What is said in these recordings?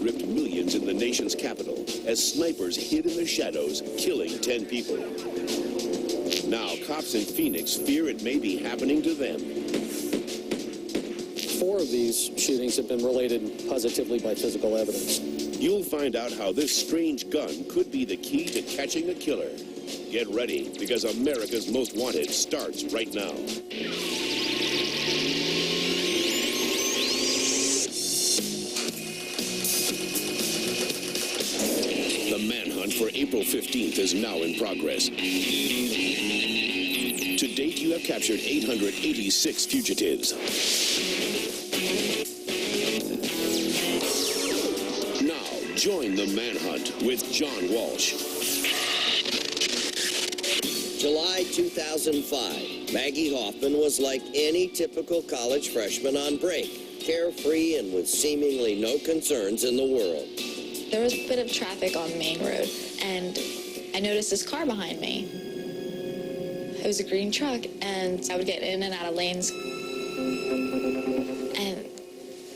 stripped millions in the nation's capital as snipers hid in the shadows, killing 10 people. Now, cops in Phoenix fear it may be happening to them. 4 of these shootings have been related positively by physical evidence. You'll find out how this strange gun could be the key to catching a killer. Get ready, because America's Most Wanted starts right now. The manhunt for April 15th is now in progress. To date, you have captured 886 fugitives. Now, join the manhunt with John Walsh. July 2005. Maggie Hoffman was like any typical college freshman on break, carefree and with seemingly no concerns in the world. There was a bit of traffic on the main road, and I noticed this car behind me. It was a green truck, and I would get in and out of lanes, and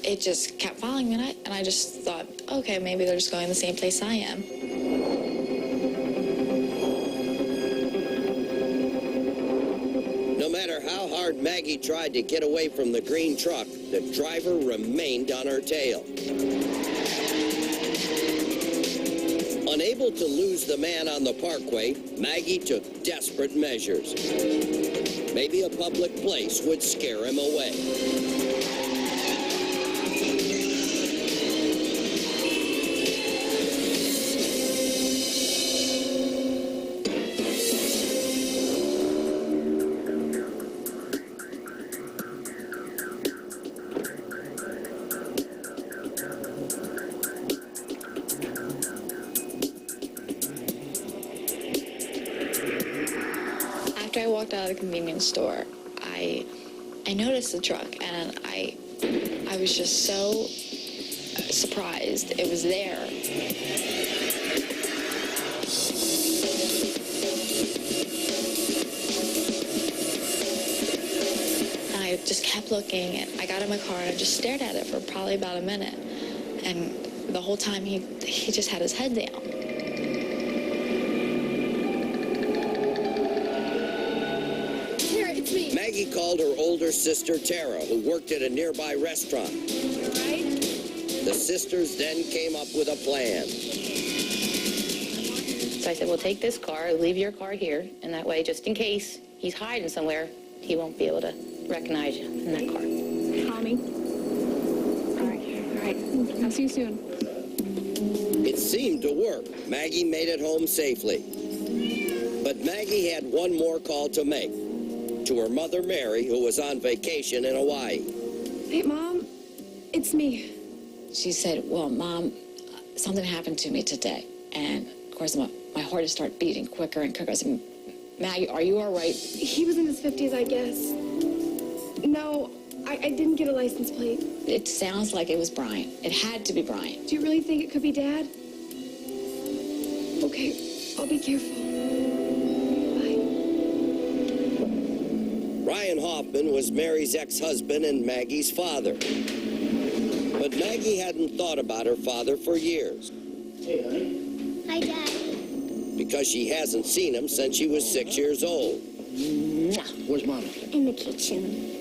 it just kept following me, and I just thought, okay, maybe they're just going the same place I am. No matter how hard Maggie tried to get away from the green truck, the driver remained on her tail. Unable to lose the man on the parkway, Maggie took desperate measures. Maybe a public place would scare him away. After I walked out of the convenience store, I noticed the truck, and I was just so surprised it was there. And I just kept looking, and I got in my car and I just stared at it for probably about a minute. And the whole time he just had his head down. Maggie called her older sister, Tara, who worked at a nearby restaurant. The sisters then came up with a plan. So I said, well, take this car, leave your car here, and that way, just in case he's hiding somewhere, he won't be able to recognize you in that car. Call me. All right. I'll see you soon. It seemed to work. Maggie made it home safely. But Maggie had one more call to make. To her mother, Mary, who was on vacation in Hawaii. Hey, Mom, it's me. She said, well, Mom, something happened to me today. And, of course, my heart started beating quicker and quicker. I said, Maggie, are you all right? He was in his 50s, I guess. No, I didn't get a license plate. It sounds like it was Brian. It had to be Brian. Do you really think it could be Dad? Okay, I'll be careful. Brian Hoffman was Mary's ex-husband and Maggie's father. But Maggie hadn't thought about her father for years. Hey, honey. Hi, Dad. Because she hasn't seen him since she was 6 years old. Where's Mama? In the kitchen.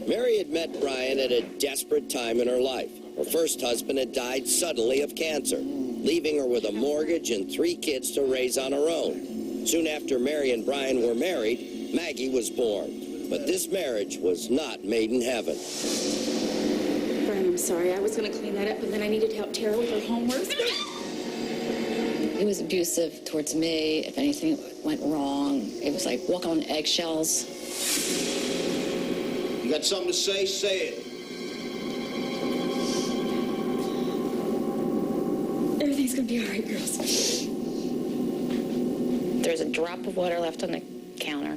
Mary had met Brian at a desperate time in her life. Her first husband had died suddenly of cancer, leaving her with a mortgage and 3 kids to raise on her own. Soon after Mary and Brian were married, Maggie was born, but this marriage was not made in heaven. Brian, I'm sorry. I was going to clean that up, and then I needed to help Tara with her homework. He was abusive towards me. If anything went wrong, it was like walking on eggshells. You got something to say? Say it. Everything's going to be all right, girls. There's a drop of water left on the counter.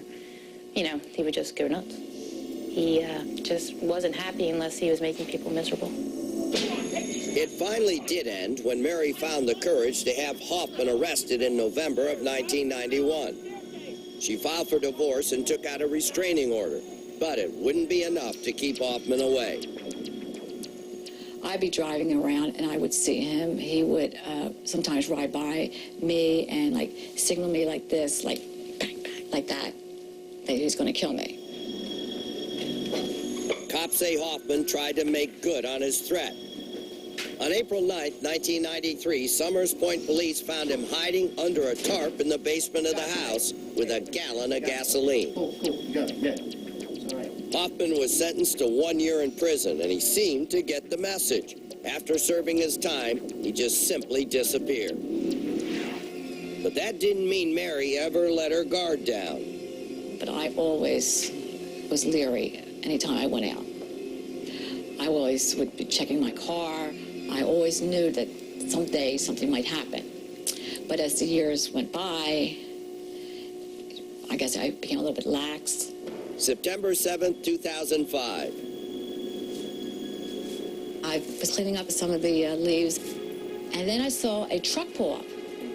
You know, he would just go nuts. He just wasn't happy unless he was making people miserable. It finally did end when Mary found the courage to have Hoffman arrested in November of 1991. She filed for divorce and took out a restraining order, but it wouldn't be enough to keep Hoffman away. I'd be driving around and I would see him. He would sometimes ride by me and like signal me like this, like bang, bang, like that he was going to kill me. Cops say Hoffman tried to make good on his threat. On April 9th, 1993, Summers Point police found him hiding under a tarp in the basement of the house with a gallon of gasoline. Hoffman was sentenced to 1 year in prison, and he seemed to get the message. After serving his time, he just simply disappeared. But that didn't mean Mary ever let her guard down. But I always was leery anytime I went out. I always would be checking my car. I always knew that someday something might happen. But as the years went by, I guess I became a little bit lax. September 7th, 2005. I was cleaning up some of the leaves, and then I saw a truck pull up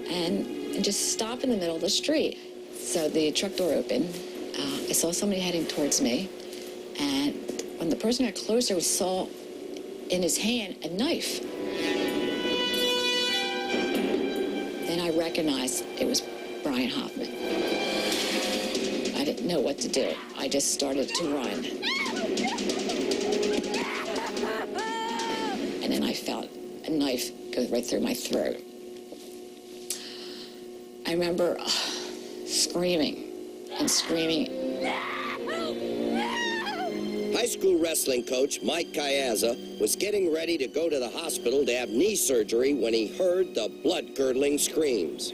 and just stop in the middle of the street. So the truck door opened. I saw somebody heading towards me, and when the person got closer, we saw in his hand a knife. Then I recognized it was Brian Hoffman. I didn't know what to do. I just started to run. And then I felt a knife go right through my throat. I remember screaming and screaming. High school wrestling coach Mike Kayaza was getting ready to go to the hospital to have knee surgery when he heard the blood-curdling screams.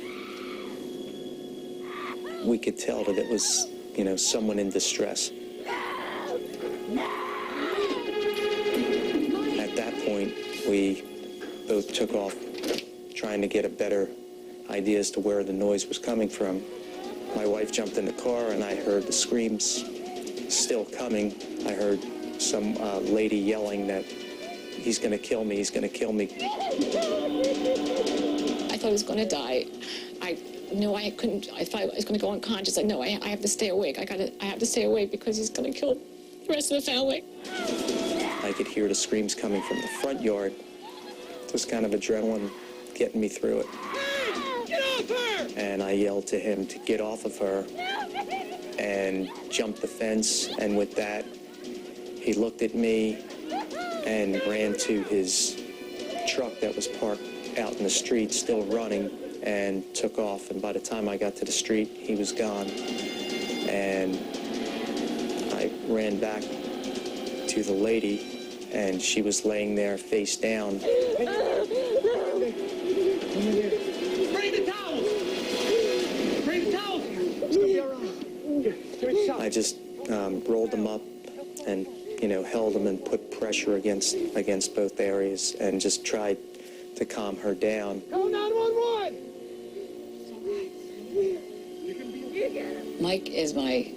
We could tell that it was, you know, someone in distress. At that point, we both took off trying to get a better idea as to where the noise was coming from. My wife jumped in the car and I heard the screams still coming. I heard some lady yelling that he's going to kill me, he's going to kill me. I thought I was going to die. I knew I couldn't. I thought I was going to go unconscious. I know I have to stay awake. I have to stay awake because he's going to kill the rest of the family. I could hear the screams coming from the front yard. Just kind of adrenaline getting me through it. Get off her! And I yelled to him to get off of her and jump the fence. And with that, he looked at me and ran to his truck that was parked out in the street, still running, and took off. And by the time I got to the street, he was gone. And I ran back to the lady, and she was laying there face down. Bring the towels! Bring the towels! I just rolled them up and, you know, held them and put pressure against both areas and just tried to calm her down. Call 911! Mike is my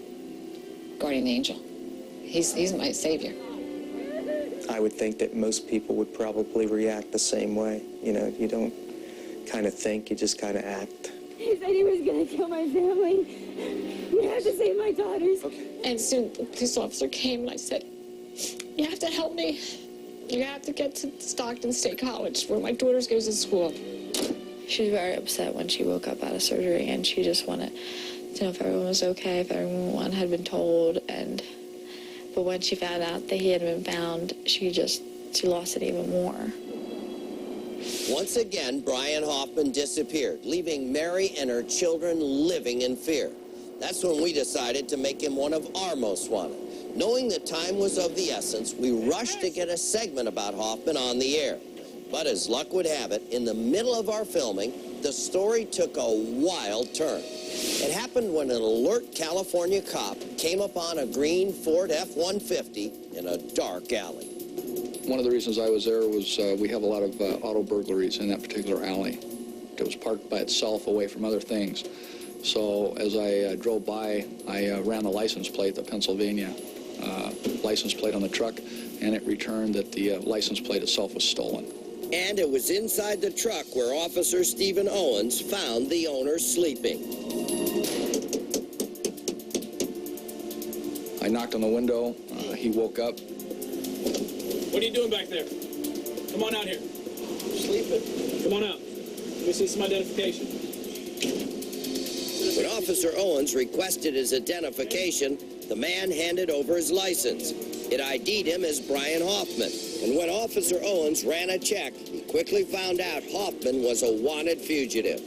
guardian angel. He's my savior. I would think that most people would probably react the same way. You know, you don't kind of think, you just kind of act. He said he was going to kill my family. You have to save my daughters. Okay. And soon the police officer came and I said, you have to help me. You have to get to Stockton State College where my daughter goes to school. She was very upset when she woke up out of surgery and she just wanted to know if everyone was okay, if everyone had been told. But when she found out that he had been found, she lost it even more. Once again, Brian Hoffman disappeared, leaving Mary and her children living in fear. That's when we decided to make him one of our most wanted. Knowing that time was of the essence, we rushed to get a segment about Hoffman on the air. But as luck would have it, in the middle of our filming, the story took a wild turn. It happened when an alert California cop came upon a green Ford F-150 in a dark alley. One of the reasons I was there was we have a lot of auto burglaries in that particular alley. It was parked by itself away from other things. So as I drove by, I ran the license plate, the Pennsylvania license plate on the truck, and it returned that the license plate itself was stolen. And it was inside the truck where Officer Stephen Owens found the owner sleeping. I knocked on the window. He woke up. What are you doing back there? Come on out here. Sleeping. Come on out. Let me see some identification. When Officer Owens requested his identification, the man handed over his license. It ID'd him as Brian Hoffman. And when Officer Owens ran a check, he quickly found out Hoffman was a wanted fugitive.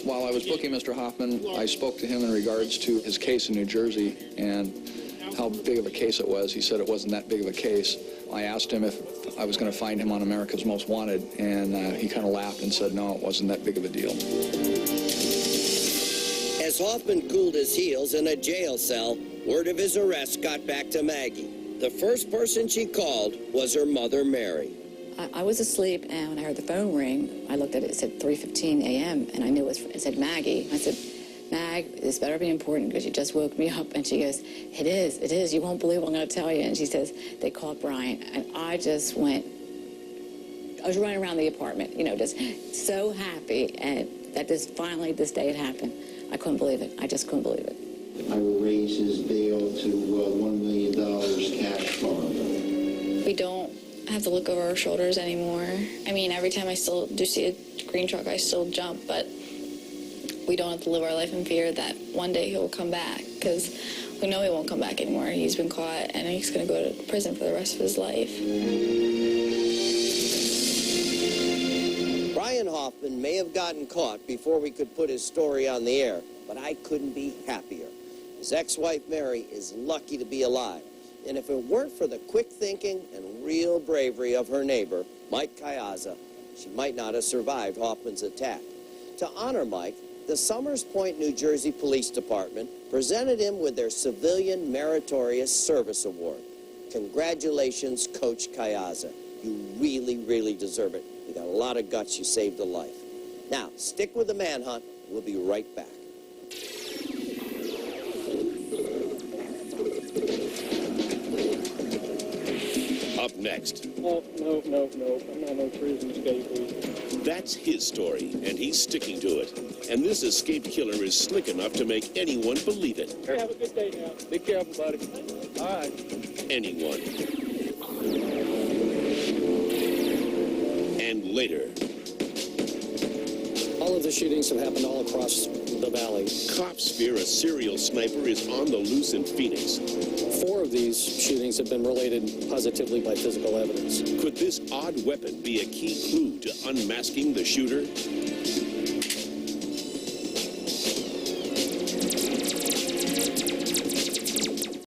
While I was booking Mr. Hoffman, I spoke to him in regards to his case in New Jersey and how big of a case it was. He said it wasn't that big of a case. I asked him if I was going to find him on America's Most Wanted, and he kind of laughed and said, no, it wasn't that big of a deal. As Hoffman cooled his heels in a jail cell, word of his arrest got back to Maggie. The first person she called was her mother, Mary. I was asleep, and when I heard the phone ring, I looked at it, it said 3:15 a.m., and I knew it said Maggie. I said, Mag, this better be important because you just woke me up. And she goes, it is, you won't believe what I'm going to tell you. And she says, they called Brian. And I just went, I was running around the apartment, you know, just so happy, and that finally this day had happened. I couldn't believe it. I just couldn't believe it. I will raise his bail to $1 million cash bond. We don't have to look over our shoulders anymore. I mean, every time I still do see a green truck, I still jump, but we don't have to live our life in fear that one day he'll come back, because we know he won't come back anymore. He's been caught, and he's going to go to prison for the rest of his life. Brian Hoffman may have gotten caught before we could put his story on the air, but I couldn't be happier. His ex-wife, Mary, is lucky to be alive. And if it weren't for the quick thinking and real bravery of her neighbor, Mike Kayaza, she might not have survived Hoffman's attack. To honor Mike, the Summers Point, New Jersey Police Department presented him with their Civilian Meritorious Service Award. Congratulations, Coach Kayaza. You really, really deserve it. You got a lot of guts. You saved a life. Now, stick with the manhunt. We'll be right back. Up next. Oh, no. I'm not no prison escapee. That's his story, and he's sticking to it. And this escaped killer is slick enough to make anyone believe it. Hey, have a good day now. Be careful, buddy. All right. Anyone. And later. All of the shootings have happened all across the valley. Cops fear a serial sniper is on the loose in Phoenix. 4 of these shootings have been related positively by physical evidence. Could this odd weapon be a key clue to unmasking the shooter?